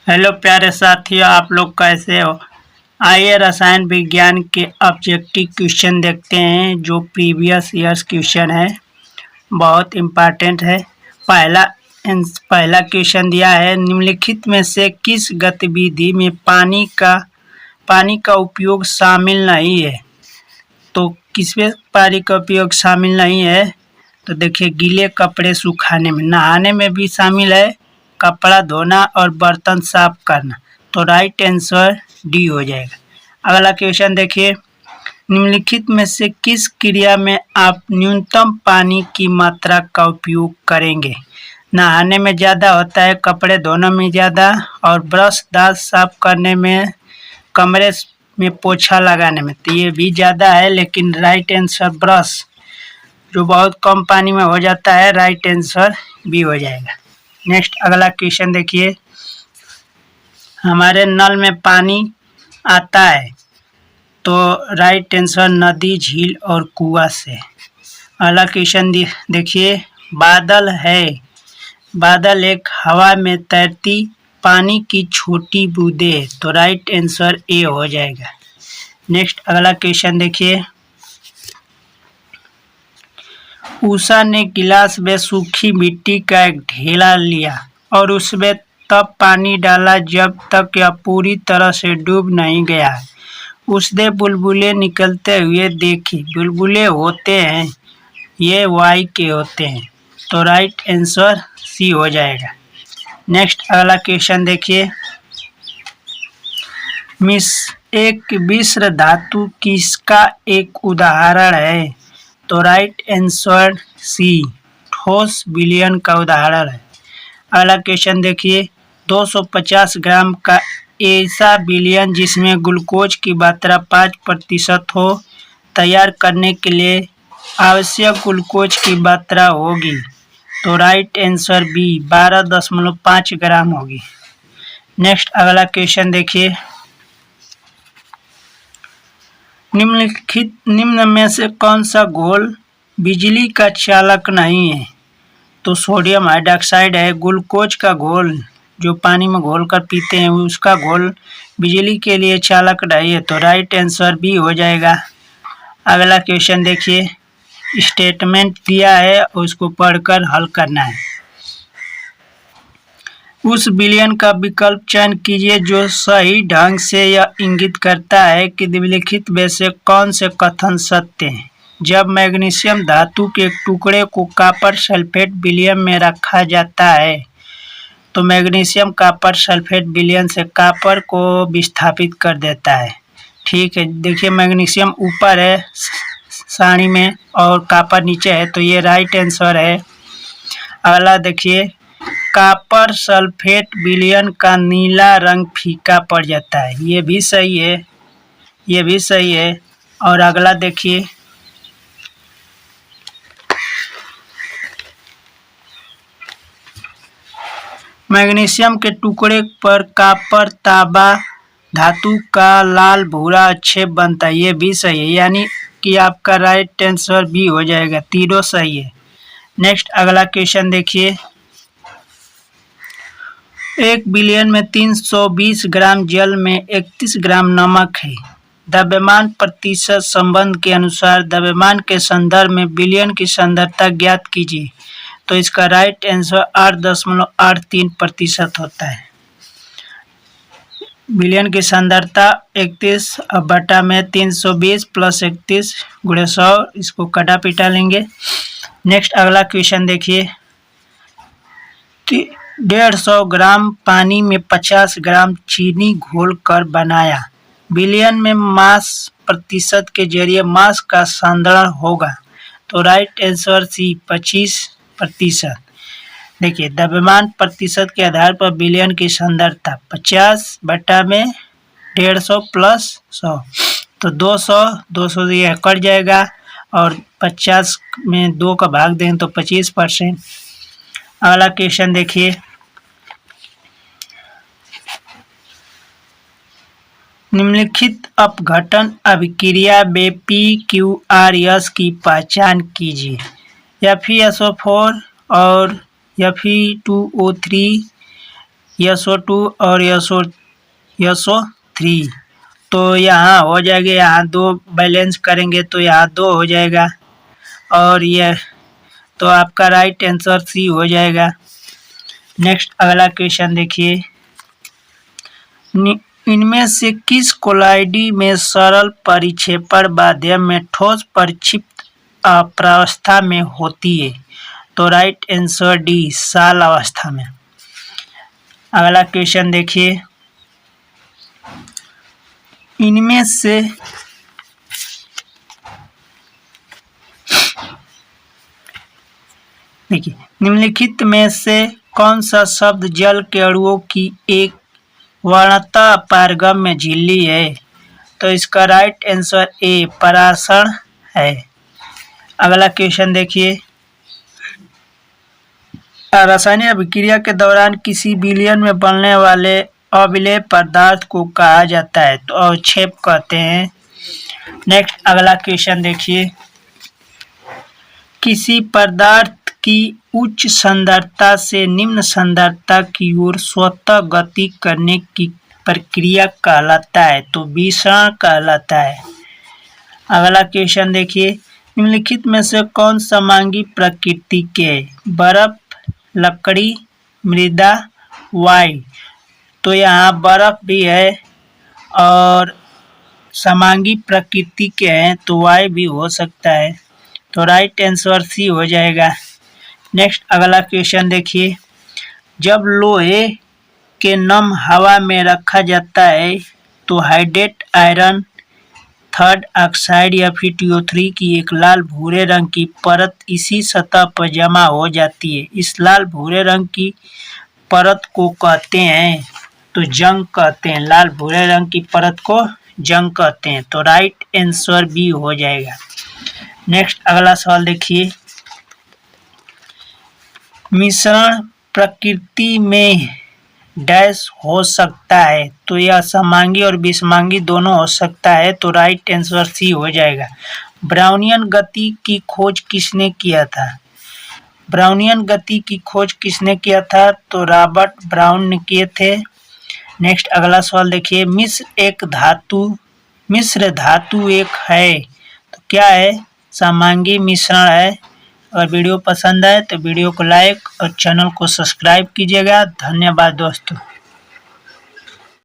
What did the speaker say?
Hello प्यारे साथियों, आप लोग कैसे हो। आइए रसायन विज्ञान के ऑब्जेक्टिव क्वेश्चन देखते हैं जो प्रीवियस ईयर्स क्वेश्चन है। बहुत इम्पॉर्टेंट है। पहला क्वेश्चन दिया है, निम्नलिखित में से किस गतिविधि में पानी का उपयोग शामिल नहीं है। तो किसमें पानी का उपयोग शामिल नहीं है, तो देखिए गीले कपड़े सुखाने में, नहाने में भी शामिल है, कपड़ा धोना और बर्तन साफ करना। तो राइट आंसर डी हो जाएगा। अगला क्वेश्चन देखिए, निम्नलिखित में से किस क्रिया में आप न्यूनतम पानी की मात्रा का उपयोग करेंगे। नहाने में ज़्यादा होता है, कपड़े धोने में ज़्यादा, और ब्रश दांत साफ करने में, कमरे में पोछा लगाने में। तो ये भी ज़्यादा है, लेकिन राइट आंसर ब्रश जो बहुत कम पानी में हो जाता है, राइट आंसर बी हो जाएगा। नेक्स्ट अगला क्वेश्चन देखिए, हमारे नल में पानी आता है, तो राइट आंसर नदी, झील और कुआं से। अगला क्वेश्चन देखिए, बादल है, बादल एक हवा में तैरती पानी की छोटी बूंदे है। तो राइट आंसर ए हो जाएगा। नेक्स्ट अगला क्वेश्चन देखिए, उषा ने गिलास में सूखी मिट्टी का एक ढेला लिया और उसमें तब पानी डाला जब तक यह पूरी तरह से डूब नहीं गया। उसने बुलबुले निकलते हुए देखी। बुलबुले होते हैं, ये वायु के होते हैं। तो राइट आंसर सी हो जाएगा। नेक्स्ट अगला क्वेश्चन देखिए, एक मिश्र धातु किसका एक उदाहरण है। तो राइट आंसर सी, ठोस विलयन का उदाहरण है। अगला क्वेश्चन देखिए, 250 ग्राम का ऐसा विलयन जिसमें ग्लूकोज की मात्रा 5% हो, तैयार करने के लिए आवश्यक ग्लूकोज की मात्रा होगी। तो राइट आंसर बी, 12.5 ग्राम होगी। नेक्स्ट अगला क्वेश्चन देखिए, निम्न में से कौन सा घोल बिजली का चालक नहीं है। तो सोडियम हाइड्रोक्साइड है। ग्लूकोज का घोल जो पानी में घोल कर पीते हैं, उसका घोल बिजली के लिए चालक नहीं है। तो राइट आंसर बी हो जाएगा। अगला क्वेश्चन देखिए, स्टेटमेंट दिया है, उसको पढ़कर हल करना है। उस विलयन का विकल्प चयन कीजिए जो सही ढंग से यह इंगित करता है कि निम्नलिखित में से कौन से कथन सत्य हैं। जब मैग्नीशियम धातु के एक टुकड़े को कॉपर सल्फेट विलयन में रखा जाता है, तो मैग्नीशियम कॉपर सल्फेट विलयन से कॉपर को विस्थापित कर देता है। ठीक है, देखिए मैग्नीशियम ऊपर है सारणी में और कॉपर नीचे है, तो ये राइट आंसर है। अगला देखिए, कॉपर सल्फेट विलयन का नीला रंग फीका पड़ जाता है। ये भी सही है, ये भी सही है। और अगला देखिए, मैग्नीशियम के टुकड़े पर कॉपर तांबा धातु का लाल भूरा अवक्षेप बनता है। ये भी सही है, यानी कि आपका राइट आंसर बी हो जाएगा। तीनों सही है। नेक्स्ट अगला क्वेश्चन देखिए, एक विलयन में 320 ग्राम जल में 31 ग्राम नमक है। द्रव्यमान प्रतिशत संबंध के अनुसार द्रव्यमान के संदर्भ में विलयन की सांद्रता ज्ञात कीजिए। तो इसका राइट आंसर 8.83% होता है। विलयन की सांद्रता 31 बटा में 320 प्लस 31 गुणे 100, इसको कटा पिटा लेंगे। नेक्स्ट अगला क्वेश्चन देखिए, 150 ग्राम पानी में 50 ग्राम चीनी घोल कर बनाया। विलयन में मास प्रतिशत के जरिए मास का सांद्रण होगा। तो राइट आंसर सी, 25%। देखिए द्रव्यमान प्रतिशत के आधार पर विलयन की सांद्रता 50 बटा में 150 प्लस 100, तो 200 से यह कट जाएगा और 50 में 2 का भाग दें तो 25%। अगला क्वेश्चन देखिए, निम्नलिखित अपघटन अभिक्रिया में PQRS की पहचान कीजिए। FeSO4 और Fe2O3 SO2 और SO3। तो यहाँ हो जाएगा, यहाँ 2 बैलेंस करेंगे तो यहाँ 2 हो जाएगा, और ये तो आपका राइट आंसर सी हो जाएगा। नेक्स्ट अगला क्वेश्चन देखिए, इनमें से किस कोलाइडी में सरल परिक्षेपण माध्यम में ठोस परिक्षिप्त अवस्था में होती है? तो राइट आंसर डी, साल अवस्था में। अगला क्वेश्चन देखिए, इनमें से देखिए, निम्नलिखित में से कौन सा शब्द जल के अणुओं की एक वर्णतः पारगम्य झिल्ली है? तो इसका राइट आंसर ए, पराशर है। अगला क्वेश्चन देखिए, रासायनिक अभिक्रिया के दौरान किसी विलयन में बनने वाले अविलेय पदार्थ को कहा जाता है? तो अवक्षेप कहते हैं। नेक्स्ट अगला क्वेश्चन देखिए, किसी पदार्थ की उच्च सांद्रता से निम्न सांद्रता की ओर स्वतः गति करने की प्रक्रिया कहलाता है? तो विसरण कहलाता है। अगला क्वेश्चन देखिए, निम्नलिखित में से कौन समांगी प्रकृति के? बर्फ, लकड़ी, मृदा, वायु। तो यहाँ बर्फ भी है और समांगी प्रकृति के हैं, तो वायु भी हो सकता है। तो राइट आंसर सी हो जाएगा। नेक्स्ट अगला क्वेश्चन देखिए, जब लोहे के नम हवा में रखा जाता है तो हाइड्रेट आयरन थर्ड ऑक्साइड या फिर TO3 की एक लाल भूरे रंग की परत इसी सतह पर जमा हो जाती है। इस लाल भूरे रंग की परत को कहते हैं, तो जंग कहते हैं। लाल भूरे रंग की परत को जंग कहते हैं। तो राइट आंसर बी हो जाएगा। नेक्स्ट अगला सवाल देखिए, मिश्रण प्रकृति में डैश हो सकता है? तो यह समांगी और विषमांगी दोनों हो सकता है। तो राइट आंसर सी हो जाएगा। ब्राउनियन गति की खोज किसने किया था? ब्राउनियन गति की खोज किसने किया था? तो रॉबर्ट ब्राउन ने किए थे। नेक्स्ट अगला सवाल देखिए, मिश्र धातु एक है, तो क्या है? समांगी मिश्रण है। अगर वीडियो पसंद आए तो वीडियो को लाइक और चैनल को सब्सक्राइब कीजिएगा। धन्यवाद दोस्तों।